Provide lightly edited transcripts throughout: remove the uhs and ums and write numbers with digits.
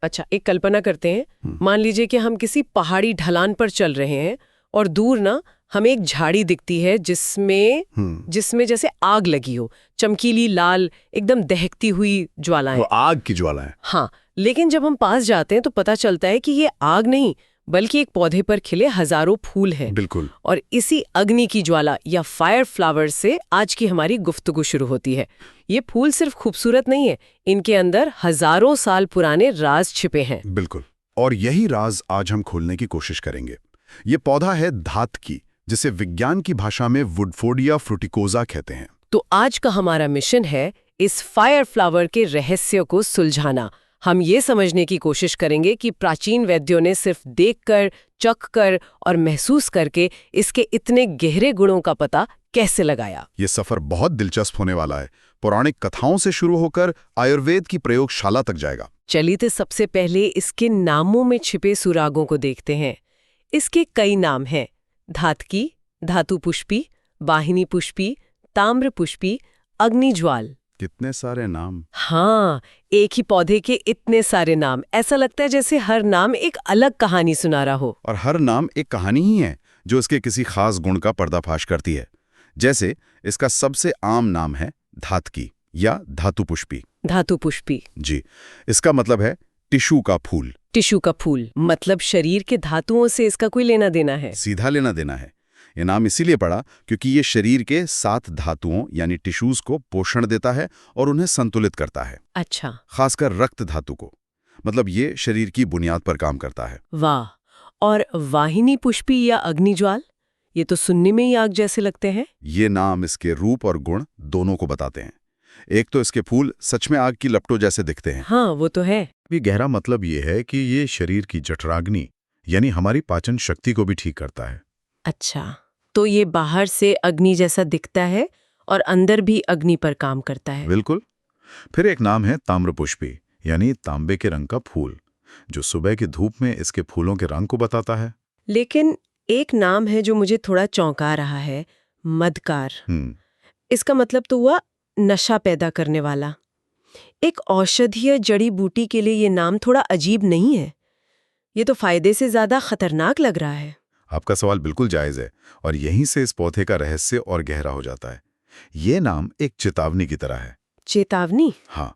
अच्छा, एक कल्पना करते हैं। मान लीजिए कि हम किसी पहाड़ी ढलान पर चल रहे हैं और दूर ना हमें एक झाड़ी दिखती है जिसमें जैसे आग लगी हो, चमकीली लाल एकदम दहकती हुई ज्वालाएं। वो आग की ज्वालाएं। हाँ, लेकिन जब हम पास जाते हैं तो पता चलता है कि ये आग नहीं बल्कि एक पौधे पर खिले हजारों फूल हैं। बिल्कुल। और इसी अग्नि की ज्वाला या फायर फ्लावर से आज की हमारी गुफ्तगू शुरू होती है। ये फूल सिर्फ खूबसूरत नहीं है, इनके अंदर हजारों साल पुराने राज छिपे हैं। बिल्कुल, और यही राज आज हम खोलने की कोशिश करेंगे। ये पौधा है धातकी, जिसे विज्ञान की भाषा में वुडफोर्डिया फ्रूटिकोजा कहते हैं। तो आज का हमारा मिशन है इस फायर फ्लावर के रहस्य को सुलझाना। हम ये समझने की कोशिश करेंगे कि प्राचीन वैद्यों ने सिर्फ देखकर, चखकर और महसूस करके इसके इतने गहरे गुणों का पता कैसे लगाया। ये सफर बहुत दिलचस्प होने वाला है। पौराणिक कथाओं से शुरू होकर आयुर्वेद की प्रयोगशाला तक जाएगा। चलिए तो सबसे पहले इसके नामों में छिपे सुरागों को देखते हैं। इसके कई नाम हैं: धातकी, धातु पुष्पी, वाहिनी पुष्पी, ताम्र पुष्पी, अग्निज्वाल। कितने सारे नाम। हाँ, एक ही पौधे के इतने सारे नाम। ऐसा लगता है जैसे हर नाम एक अलग कहानी सुना रहा हो। और हर नाम एक कहानी ही है जो इसके किसी खास गुण का पर्दाफाश करती है। जैसे इसका सबसे आम नाम है धातकी या धातु पुष्पी। धातु पुष्पी जी, इसका मतलब है टिश्यू का फूल। टिश्यू का फूल मतलब शरीर के धातुओं से इसका कोई लेना देना है। सीधा लेना देना है। ये नाम इसीलिए पड़ा क्योंकि ये शरीर के 7 धातुओं यानी टिश्यूज को पोषण देता है और उन्हें संतुलित करता है। अच्छा। खासकर रक्त धातु को। मतलब ये शरीर की बुनियाद पर काम करता है। वाह। और वाहिनी पुष्पी या अग्निज्वाल, ये तो सुनने में ही आग जैसे लगते हैं। ये नाम इसके रूप और गुण दोनों को बताते हैं। एक तो इसके फूल सच में आग की लपटों जैसे दिखते हैं। हाँ, वो तो है। भी गहरा मतलब ये है कि ये शरीर की जठराग्नि यानी हमारी पाचन शक्ति को भी ठीक करता है। अच्छा, तो ये बाहर से अग्नि जैसा दिखता है और अंदर भी अग्नि पर काम करता है। बिल्कुल। फिर एक नाम है ताम्रपुष्पी यानी तांबे के रंग का फूल, जो सुबह की धूप में इसके फूलों के रंग को बताता है। लेकिन एक नाम है जो मुझे थोड़ा चौंका रहा है, मदकार। इसका मतलब तो हुआ नशा पैदा करने वाला। एक औषधीय जड़ी बूटी के लिए ये नाम थोड़ा अजीब नहीं है? ये तो फायदे से ज्यादा खतरनाक लग रहा है। आपका सवाल बिल्कुल जायज है और यहीं से इस पौधे का रहस्य और गहरा हो जाता है। ये नाम एक चेतावनी की तरह है। चेतावनी? हाँ,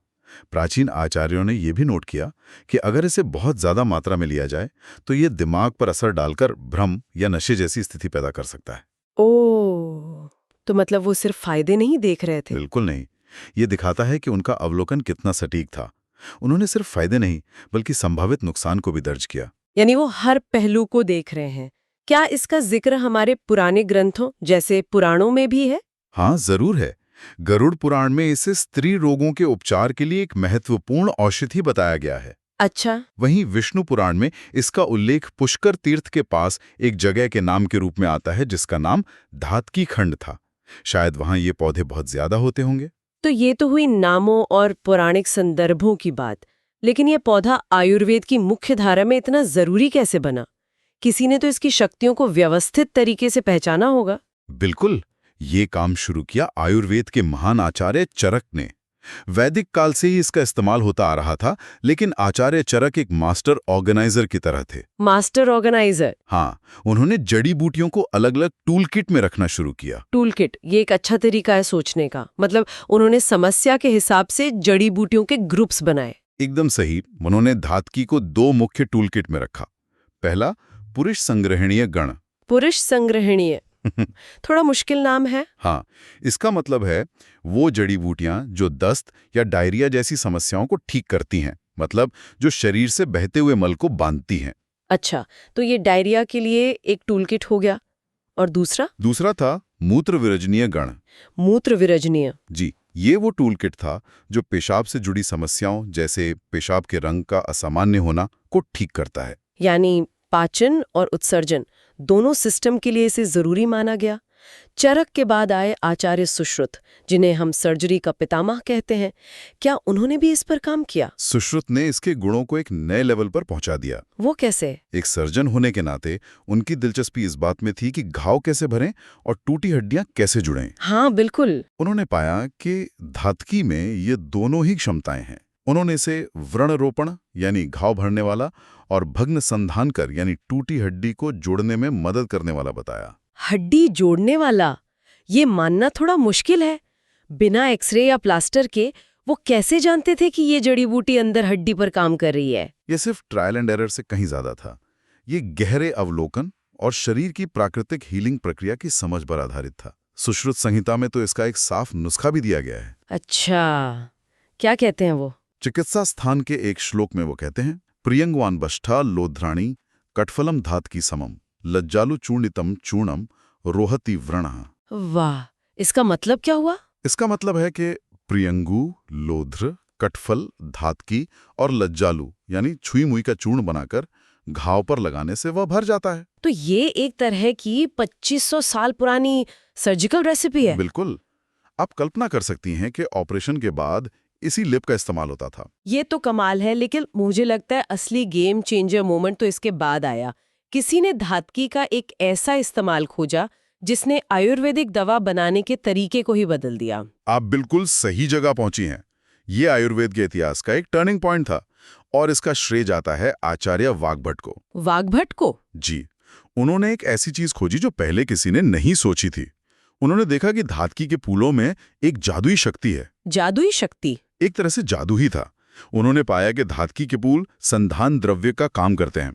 प्राचीन आचार्यों ने यह भी नोट किया कि अगर इसे बहुत ज्यादा मात्रा में लिया जाए तो ये दिमाग पर असर डालकर भ्रम या नशे जैसी स्थिति पैदा कर सकता है। ओह, तो मतलब वो सिर्फ फायदे नहीं देख रहे थे? बिल्कुल नहीं। ये दिखाता है कि उनका अवलोकन कितना सटीक था। उन्होंने सिर्फ फायदे नहीं बल्कि संभावित नुकसान को भी दर्ज किया। यानी वो हर पहलू को देख रहे हैं। क्या इसका जिक्र हमारे पुराने ग्रंथों जैसे पुराणों में भी है? हाँ, जरूर है। गरुड़ पुराण में इसे स्त्री रोगों के उपचार के लिए एक महत्वपूर्ण औषधि बताया गया है। अच्छा। वहीं विष्णु पुराण में इसका उल्लेख पुष्कर तीर्थ के पास एक जगह के नाम के रूप में आता है जिसका नाम धातकी खंड था। शायद वहां ये पौधे बहुत ज्यादा होते होंगे। तो ये तो हुई नामों और पौराणिक संदर्भों की बात, लेकिन ये पौधा आयुर्वेद की मुख्य धारा में इतना जरूरी कैसे बना? किसी ने तो इसकी शक्तियों को व्यवस्थित तरीके से पहचाना होगा। बिल्कुल, ये काम शुरू किया आयुर्वेद के महान आचार्य चरक ने। वैदिक काल से ही इसका इस्तेमाल होता आ रहा था, लेकिन आचार्य चरक एक मास्टर ऑर्गेनाइजर की तरह थे। Master organiser? हाँ, उन्होंने जड़ी बूटियों को अलग अलग टूल किट में रखना शुरू किया। टूल किट, ये एक अच्छा तरीका है सोचने का। मतलब उन्होंने समस्या के हिसाब से जड़ी बूटियों के ग्रुप्स बनाए। एकदम सही। उन्होंने धातकी को 2 मुख्य टूल किट में रखा। पहला, पुरुष संग्रहणीय गण। पुरुष संग्रहणीय थोड़ा मुश्किल नाम है। हाँ, इसका मतलब है वो जड़ी बूटियां जो दस्त या डायरिया जैसी समस्याओं को ठीक करती हैं, मतलब जो शरीर से बहते हुए मल को बांधती हैं। अच्छा, तो ये डायरिया के लिए एक टूलकिट हो गया। और दूसरा था मूत्र विरजनीय गण। मूत्र विरजनीय? जी, ये वो टूलकिट था जो पेशाब से जुड़ी समस्याओं जैसे पेशाब के रंग का असामान्य होना को ठीक करता है। यानी पाचन और उत्सर्जन दोनों सिस्टम के लिए इसे जरूरी माना गया। चरक के बाद आए आचार्य सुश्रुत, जिन्हें हम सर्जरी का पितामह कहते हैं। क्या उन्होंने भी इस पर काम किया? सुश्रुत ने इसके गुणों को एक नए लेवल पर पहुंचा दिया। वो कैसे? एक सर्जन होने के नाते उनकी दिलचस्पी इस बात में थी कि घाव कैसे भरें और टूटी हड्डियां कैसे जुड़ें। हाँ बिल्कुल। उन्होंने पाया कि धातकी में ये दोनों ही क्षमताएं हैं। उन्होंने इसे व्रणरोपण यानी घाव भरने वाला और भग्न संधानकर यानी टूटी हड्डी को जोड़ने में मदद करने वाला बताया। हड्डी जोड़ने वाला, ये मानना थोड़ा मुश्किल है। बिना एक्सरे या प्लास्टर के वो कैसे जानते थे कि ये जड़ी बूटी अंदर हड्डी पर काम कर रही है? ये सिर्फ ट्रायल एंड एरर से कहीं ज्यादा था। ये गहरे अवलोकन और शरीर की प्राकृतिक हीलिंग प्रक्रिया की समझ पर आधारित था। सुश्रुत संहिता में तो इसका एक साफ नुस्खा भी दिया गया है। अच्छा, क्या कहते हैं वो? चिकित्सा स्थान के एक श्लोक में वो कहते हैं, प्रियंगवान बष्ठा लोध्राणी कटफलम धात की समम लज्जालु चूर्णितम चूर्णम रोहति व्रणः। वाह, इसका मतलब क्या हुआ? इसका मतलब है कि प्रियंगु, लोध्र, कटफल, धातकी और लज्जालु यानी छुई मुई का चूर्ण बनाकर घाव पर लगाने से वह भर जाता है। तो ये एक तरह की 2500 साल पुरानी सर्जिकल रेसिपी है। बिल्कुल। आप कल्पना कर सकती हैं कि ऑपरेशन के बाद इसी लिप का इस्तेमाल होता था। ये तो कमाल है, लेकिन मुझे लगता है असली गेम चेंजर मोमेंट तो इसके बाद आया। किसी ने धातकी का एक ऐसा इस्तेमाल खोजा जिसने आयुर्वेदिक दवा बनाने के तरीके को ही बदल दिया। आप बिल्कुल सही जगह पहुंची हैं। ये आयुर्वेद के इतिहास का एक टर्निंग पॉइंट था और इसका श्रेय जाता है आचार्य वाग्भट को। वाग्भट को? जी, उन्होंने एक ऐसी चीज खोजी जो पहले किसी ने नहीं सोची थी। उन्होंने देखा कि धातकी के फूलों में एक जादुई शक्ति है। जादुई शक्ति? एक तरह से जादू ही था। उन्होंने पाया कि धातकी के फूल संधान द्रव्य का काम करते हैं।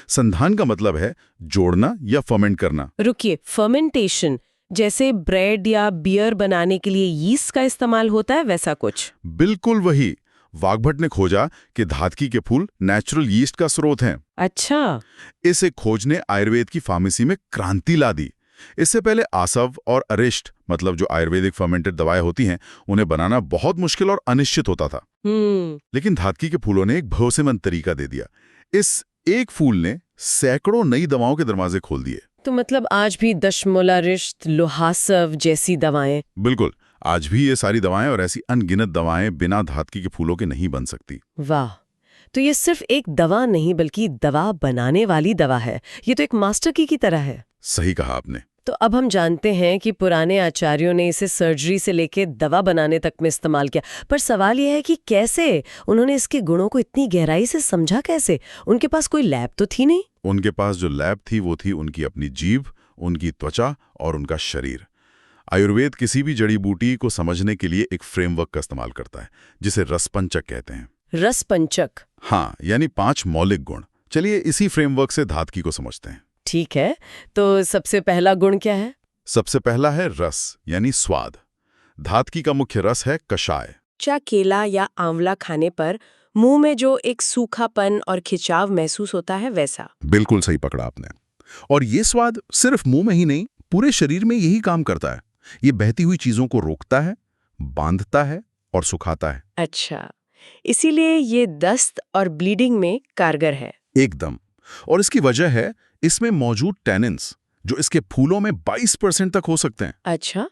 संधान का मतलब है जोड़ना या फर्मेंट करना। रुकिए, फर्मेंटेशन जैसे ब्रेड या बियर बनाने के लिए यीस्ट का इस्तेमाल होता है, वैसा कुछ? बिल्कुल वही। वाग्भट ने खोजा कि धातकी के फूल नेचुरल यीस्ट का स्रोत हैं। अच्छा। इस एक खोज ने आयुर्वेद की फार्मेसी में क्रांति ला दी। इससे पहले आसव और अरिष्ट मतलब जो आयुर्वेदिक फर्मेंटेड दवाएं होती हैं, उन्हें बनाना बहुत मुश्किल और अनिश्चित होता था। लेकिन धातकी के फूलों ने एक भरोसेमंद तरीका दे दिया। इस एक फूल ने सैकड़ों नई दवाओं के दरवाजे खोल दिए। तो मतलब आज भी दशमूलारिष्ट, लोहासव जैसी दवाएं? बिल्कुल, आज भी ये सारी दवाएं और ऐसी अनगिनत दवाएं बिना धातकी के फूलों के नहीं बन सकती। वाह, तो ये सिर्फ एक दवा नहीं बल्कि दवा बनाने वाली दवा है। ये तो एक मास्टर की तरह है। सही कहा आपने। तो अब हम जानते हैं कि पुराने आचार्यों ने इसे सर्जरी से लेके दवा बनाने तक में इस्तेमाल किया, पर सवाल यह है कि कैसे उन्होंने इसके गुणों को इतनी गहराई से समझा? कैसे? उनके पास कोई लैब तो थी नहीं। उनके पास जो लैब थी वो थी उनकी अपनी जीभ, उनकी त्वचा और उनका शरीर। आयुर्वेद किसी भी जड़ी बूटी को समझने के लिए एक फ्रेमवर्क का इस्तेमाल करता है जिसे रसपंचक कहते हैं। रसपंचक? हाँ, यानी 5 मौलिक गुण। चलिए इसी फ्रेमवर्क से धातकी को समझते हैं। ठीक है, तो सबसे पहला गुण क्या है? सबसे पहला है रस यानी स्वाद। धातकी का मुख्य रस है कषाय। क्या केला या आंवला खाने पर मुंह में जो एक सूखापन और खिंचाव महसूस होता है, वैसा? बिल्कुल सही पकड़ा आपने। और ये स्वाद सिर्फ मुंह में ही नहीं, पूरे शरीर में यही काम करता है। ये बहती हुई चीजों को रोकता है, बांधता है और सुखाता है। अच्छा, इसीलिए ये दस्त और ब्लीडिंग में कारगर है। एकदम। और इसकी वजह है इसमें मौजूद टैनिन्स जो इसके फूलों में 22% तक हो सकते हैं। अच्छा,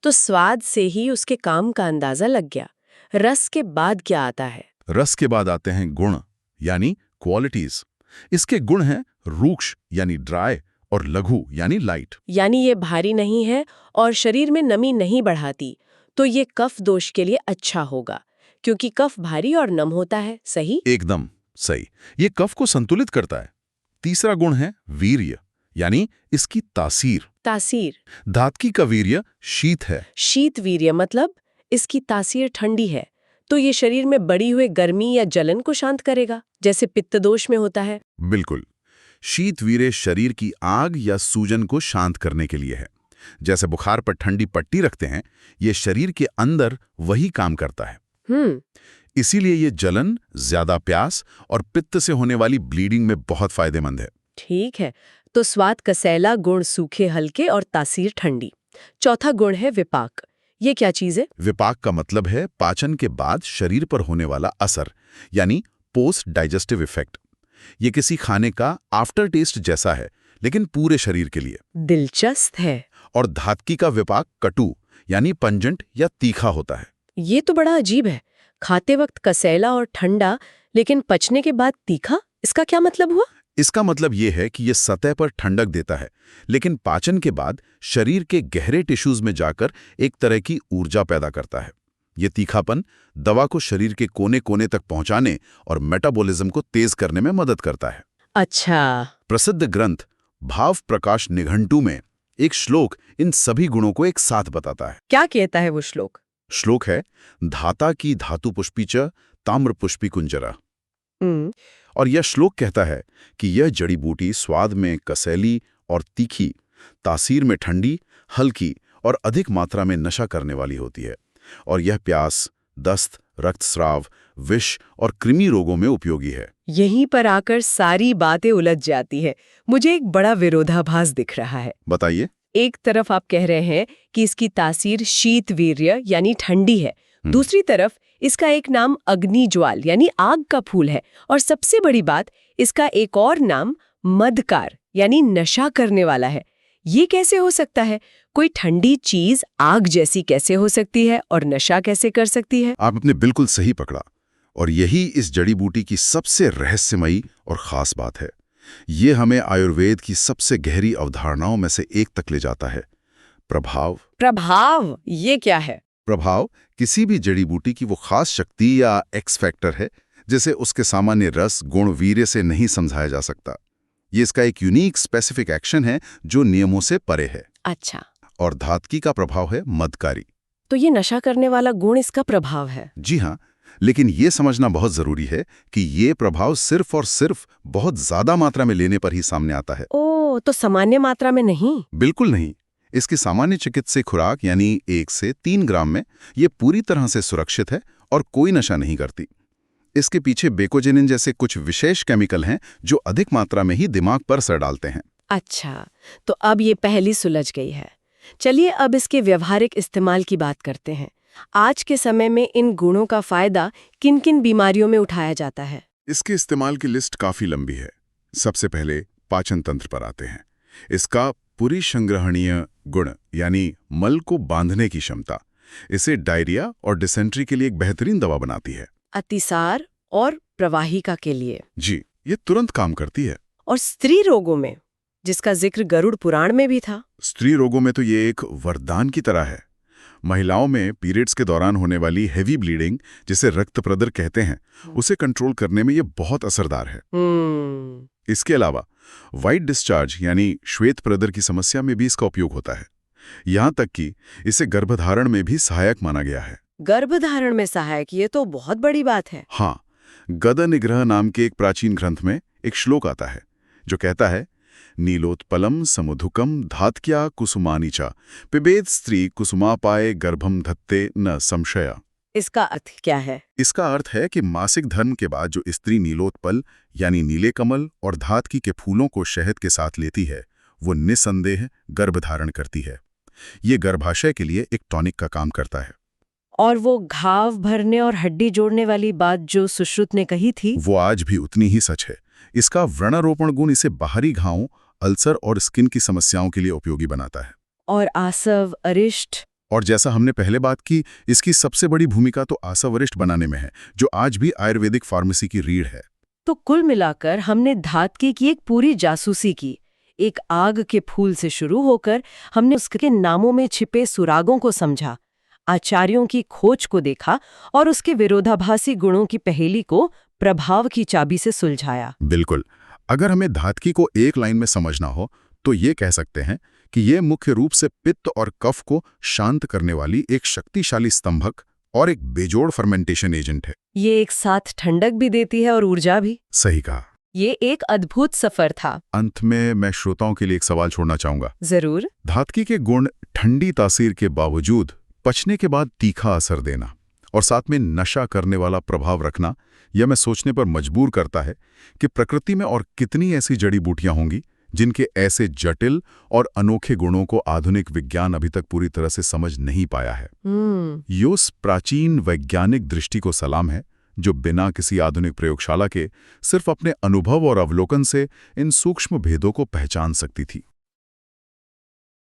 तो स्वाद से ही उसके काम का अंदाजा लग गया। रस के बाद क्या आता है? रस के बाद आते हैं गुण यानी क्वालिटीज। इसके गुण हैं रूक्ष यानी ड्राई और लघु यानी लाइट। यानी ये भारी नहीं है और शरीर में नमी नहीं बढ़ाती, तो ये कफ दोष के लिए अच्छा होगा, क्योंकि कफ भारी और नम होता है। सही? एकदम सही। ये कफ को संतुलित करता है। तीसरा गुण है वीर्य यानी इसकी तासीर। तासीर? धातकी का वीर्य शीत है। शीत वीर्य मतलब इसकी तासीर ठंडी है, तो ये शरीर में बढ़ी हुई गर्मी या जलन को शांत करेगा, जैसे पित्त दोष में होता है। बिल्कुल। शीत वीर्य शरीर की आग या सूजन को शांत करने के लिए है। जैसे बुखार पर ठंडी पट्टी रखते हैं, ये शरीर के अंदर वही काम करता है। इसीलिए ये जलन, ज्यादा प्यास और पित्त से होने वाली ब्लीडिंग में बहुत फायदेमंद है। ठीक है, तो स्वाद कसैला, गुण सूखे हल्के और तासीर ठंडी। चौथा गुण है विपाक। ये क्या चीज है? विपाक का मतलब है पाचन के बाद शरीर पर होने वाला असर, यानी पोस्ट डाइजेस्टिव इफेक्ट। ये किसी खाने का आफ्टर टेस्ट जैसा है, लेकिन पूरे शरीर के लिए। दिलचस्प है। और धातकी का विपाक कटु यानी पंजेंट या तीखा होता है। ये तो बड़ा अजीब है, खाते वक्त कसैला और ठंडा, लेकिन पचने के बाद तीखा। इसका क्या मतलब हुआ? इसका मतलब ये है कि ये सतह पर ठंडक देता है, लेकिन पाचन के बाद शरीर के गहरे टिश्यूज में जाकर एक तरह की ऊर्जा पैदा करता है। ये तीखापन दवा को शरीर के कोने कोने तक पहुंचाने और मेटाबॉलिज्म को तेज करने में मदद करता है। अच्छा। प्रसिद्ध ग्रंथ भाव प्रकाश निघंटू में एक श्लोक इन सभी गुणों को एक साथ बताता है। क्या कहता है वो श्लोक? श्लोक है धाता की धातु पुष्पी च ताम्र पुष्पी कुंजरा। और यह श्लोक कहता है कि यह जड़ी बूटी स्वाद में कसैली और तीखी, तासीर में ठंडी, हल्की और अधिक मात्रा में नशा करने वाली होती है, और यह प्यास, दस्त, रक्तस्राव, विष और कृमि रोगों में उपयोगी है। यहीं पर आकर सारी बातें उलझ जाती है। मुझे एक बड़ा विरोधाभास दिख रहा है। बताइए। एक तरफ आप कह रहे हैं कि इसकी तासीर शीत वीर्य यानी ठंडी है, दूसरी तरफ इसका एक नाम अग्निज्वाल यानी आग का फूल है, और सबसे बड़ी बात इसका एक और नाम मदकार यानी नशा करने वाला है। ये कैसे हो सकता है? कोई ठंडी चीज आग जैसी कैसे हो सकती है और नशा कैसे कर सकती है? आपने बिल्कुल सही पकड़ा, और यही इस जड़ी बूटी की सबसे रहस्यमयी और खास बात है। ये हमें आयुर्वेद की सबसे गहरी अवधारणाओं में से एक तक ले जाता है, प्रभाव। प्रभाव, ये क्या है? प्रभाव किसी भी जड़ी बूटी की वो खास शक्ति या एक्स फैक्टर है जिसे उसके सामान्य रस, गुण, वीर्य से नहीं समझाया जा सकता। ये इसका एक यूनिक स्पेसिफिक एक्शन है जो नियमों से परे है। अच्छा। और धात्की का प्रभाव है मदकारी। तो ये नशा करने वाला गुण इसका प्रभाव है? जी हाँ, लेकिन ये समझना बहुत जरूरी है कि ये प्रभाव सिर्फ और सिर्फ बहुत ज्यादा मात्रा में लेने पर ही सामने आता है। ओह, तो सामान्य मात्रा में नहीं? बिल्कुल नहीं। इसकी सामान्य चिकित्सीय खुराक यानी 1 से 3 ग्राम में ये पूरी तरह से सुरक्षित है और कोई नशा नहीं करती। इसके पीछे बेकोजेनिन जैसे कुछ विशेष केमिकल हैं जो अधिक मात्रा में ही दिमाग पर असर डालते हैं। अच्छा, तो अब ये पहली सुलझ गई है। चलिए अब इसके व्यवहारिक इस्तेमाल की बात करते हैं। आज के समय में इन गुणों का फायदा किन-किन बीमारियों में उठाया जाता है? इसके इस्तेमाल की लिस्ट काफी लंबी है। सबसे पहले पाचन तंत्र पर आते हैं। इसका पुरीसंग्रहणीय गुण यानी मल को बांधने की क्षमता इसे डायरिया और डिसेंट्री के लिए एक बेहतरीन दवा बनाती है। अतिसार और प्रवाहिका के लिए? जी, ये तुरंत काम करती है। और स्त्री रोगों में, जिसका जिक्र गरुड़ पुराण में भी था? स्त्री रोगों में तो ये एक वरदान की तरह है। महिलाओं में पीरियड्स के दौरान होने वाली हेवी ब्लीडिंग, जिसे रक्त प्रदर कहते हैं, उसे कंट्रोल करने में ये बहुत असरदार है। इसके अलावा व्हाइट डिस्चार्ज यानी श्वेत प्रदर की समस्या में भी इसका उपयोग होता है। यहाँ तक कि इसे गर्भधारण में भी सहायक माना गया है। गर्भधारण में सहायक, ये तो बहुत बड़ी बात है। हाँ, गद निग्रह नाम के एक प्राचीन ग्रंथ में एक श्लोक आता है जो कहता है नीलोत्पलम समुधुकम धात्क्या कुसुमानीचा पिबेद स्त्री कुसुमापाए गर्भम धत्ते न संशय। इसका अर्थ क्या है? इसका अर्थ है कि मासिक धर्म के बाद जो स्त्री नीलोत्पल यानी नीले कमल और धात्की के फूलों को शहद के साथ लेती है, वो निसंदेह गर्भधारण करती है। ये गर्भाशय के लिए एक टॉनिक का काम करता है। और वो घाव भरने और हड्डी जोड़ने वाली बात जो सुश्रुत ने कही थी, वो आज भी उतनी ही सच है। इसका व्रणारोपण गुण इसे बाहरी घावों, अल्सर और स्किन की समस्याओं के लिए उपयोगी बनाता है। और आसव, अरिष्ट? और जैसा हमने पहले बात की, इसकी सबसे बड़ी भूमिका तो आसव अरिष्ट बनाने में है, जो आज भी आयुर्वेदिक फार्मेसी की रीढ़ है। तो कुल मिलाकर हमने धात्की की एक पूरी जासूसी की। एक आग के फूल से शुरू होकर हमने उसके नामों में छिपे सुरागों को समझा, आचार्यों की खोज को देखा और उसके विरोधाभासी गुणों की पहेली को प्रभाव की चाबी से सुलझाया। बिल्कुल। अगर हमें धात्की को एक लाइन में समझना हो तो ये कह सकते हैं कि ये मुख्य रूप से पित्त और कफ को शांत करने वाली एक शक्तिशाली स्तंभक और एक बेजोड़ फर्मेंटेशन एजेंट है। ये एक साथ ठंडक भी देती है और ऊर्जा भी। सही कहा। ये एक अद्भुत सफर था। अंत में मैं श्रोताओं के लिए एक सवाल छोड़ना चाहूंगा। जरूर। धात्की के गुण ठंडी तासीर के बावजूद पचने के बाद तीखा असर देना और साथ में नशा करने वाला प्रभाव रखना, यह मैं सोचने पर मजबूर करता है कि प्रकृति में और कितनी ऐसी जड़ी बूटियां होंगी जिनके ऐसे जटिल और अनोखे गुणों को आधुनिक विज्ञान अभी तक पूरी तरह से समझ नहीं पाया है। यो उस प्राचीन वैज्ञानिक दृष्टि को सलाम है जो बिना किसी आधुनिक प्रयोगशाला के सिर्फ अपने अनुभव और अवलोकन से इन सूक्ष्म भेदों को पहचान सकती थी।